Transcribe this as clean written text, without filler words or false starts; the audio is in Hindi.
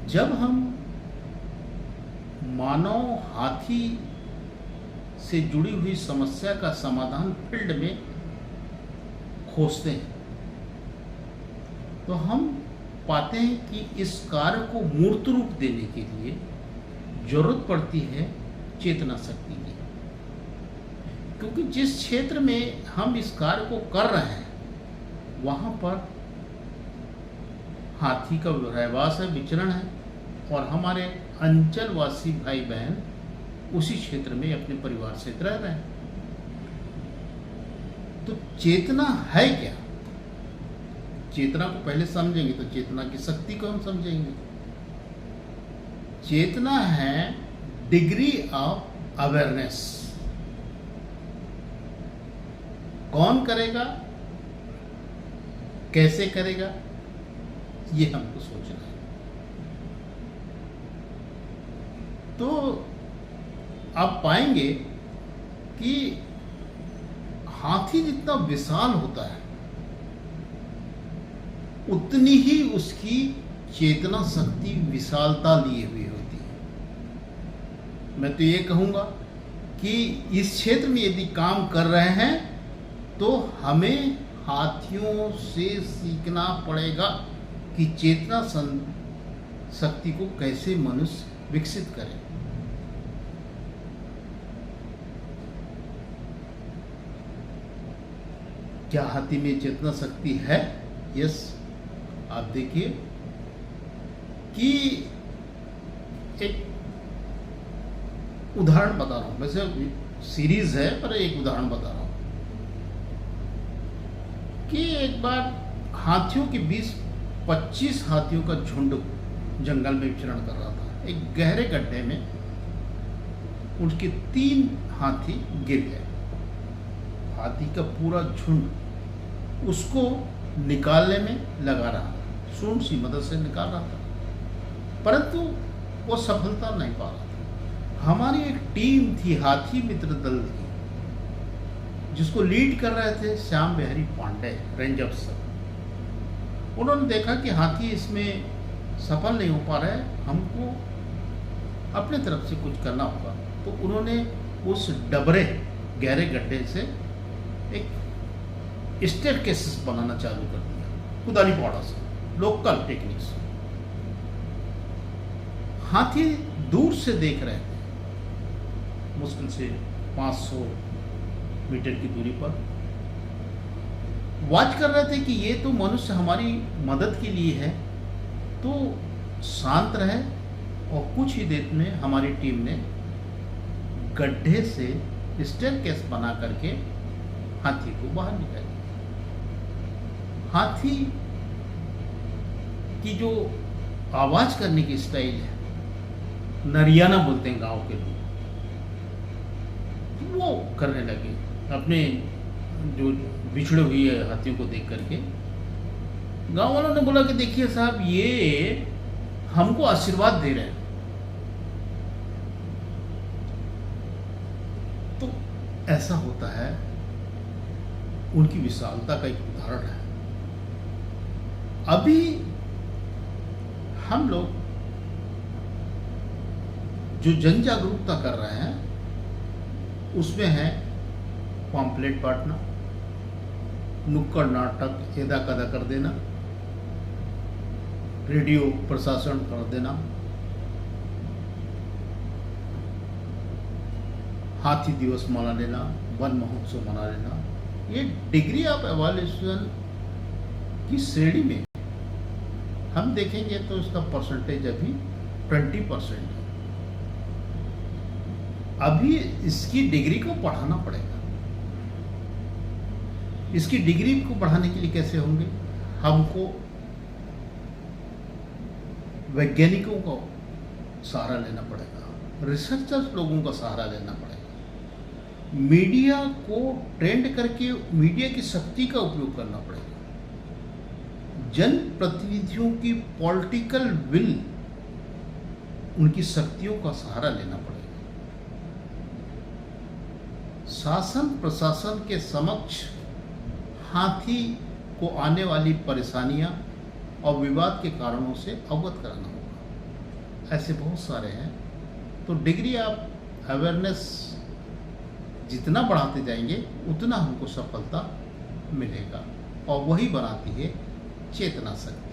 जब हम मानव हाथी से जुड़ी हुई समस्या का समाधान फील्ड में खोजते हैं तो हम पाते हैं कि इस कार्य को मूर्त रूप देने के लिए जरूरत पड़ती है चेतना शक्ति की, क्योंकि जिस क्षेत्र में हम इस कार्य को कर रहे हैं वहाँ पर हाथी का रहवास है, विचरण है, और हमारे अंचलवासी भाई बहन उसी क्षेत्र में अपने परिवार से रह रहे हैं। तो चेतना है क्या? चेतना को पहले समझेंगे तो चेतना की शक्ति को हम समझेंगे। चेतना है डिग्री ऑफ अवेयरनेस। कौन करेगा, कैसे करेगा, ये हमको सोचना है। तो आप पाएंगे कि हाथी जितना विशाल होता है उतनी ही उसकी चेतना शक्ति विशालता लिए हुई होती है। मैं तो ये कहूँगा कि इस क्षेत्र में यदि काम कर रहे हैं तो हमें हाथियों से सीखना पड़ेगा कि चेतना शक्ति को कैसे मनुष्य विकसित करे। क्या हाथी में चेतना शक्ति है? यस। आप देखिए कि एक उदाहरण बता रहा हूं, वैसे सीरीज है पर एक उदाहरण बता रहा हूं कि एक बार हाथियों के 20-25 हाथियों का झुंड जंगल में विचरण कर रहा था। एक गहरे गड्ढे में उनके 3 हाथी गिर गए। हाथी का पूरा झुंड उसको निकालने में लगा रहा, सूंड सी मदद से निकाल रहा था, परंतु वो सफलता नहीं पा रहा था। हमारी एक टीम थी हाथी मित्र दल की, जिसको लीड कर रहे थे श्याम बिहारी पांडे, रेंज अफसर। उन्होंने देखा कि हाथी इसमें सफल नहीं हो पा रहा है, हमको अपने तरफ से कुछ करना होगा। तो उन्होंने उस डबरे गहरे गड्ढे से एक स्टेयरकेसेस बनाना चालू कर दिया, कुदाली पौड़ा से, लोकल टेक्निक से। हाथी दूर से देख रहे थे, मुश्किल से 500 मीटर की दूरी पर वॉच कर रहे थे कि ये तो मनुष्य हमारी मदद के लिए है, तो शांत रहे। और कुछ ही देर में हमारी टीम ने गड्ढे से स्टेयरकेस बना करके हाथी को बाहर निकाल दिया। हाथी की जो आवाज करने की स्टाइल है, नरियाना बोलते हैं गांव के लोग, वो करने लगे अपने जो बिछड़े हुए हाथियों को देख करके। गांव वालों ने बोला कि देखिए साहब, ये हमको आशीर्वाद दे रहे हैं। तो ऐसा होता है, उनकी विशालता का एक उदाहरण है। अभी हम लोग जो जन जागरूकता कर रहे हैं उसमें है पॉम्पलेट बांटना, नुक्कड़ नाटक एदा कदा कर देना, रेडियो प्रशासन कर देना, हाथी दिवस मना लेना, वन महोत्सव मना लेना। ये डिग्री ऑफ एवोल्यूशन की श्रेणी में हम देखेंगे तो इसका परसेंटेज अभी 20% है। अभी इसकी डिग्री को बढ़ाना पड़ेगा। इसकी डिग्री को बढ़ाने के लिए कैसे होंगे? हमको वैज्ञानिकों का सहारा लेना पड़ेगा, रिसर्चर्स लोगों का सहारा लेना पड़ेगा, मीडिया को ट्रेंड करके मीडिया की शक्ति का उपयोग करना पड़ेगा, जन प्रतिनिधियों की पॉलिटिकल विल, उनकी शक्तियों का सहारा लेना पड़ेगा। शासन प्रशासन के समक्ष हाथी को आने वाली परेशानियां और विवाद के कारणों से अवगत कराना होगा। ऐसे बहुत सारे हैं। तो डिग्री आप अवेयरनेस जितना बढ़ाते जाएंगे उतना हमको सफलता मिलेगा, और वही बनाती है चेतना शक्ति।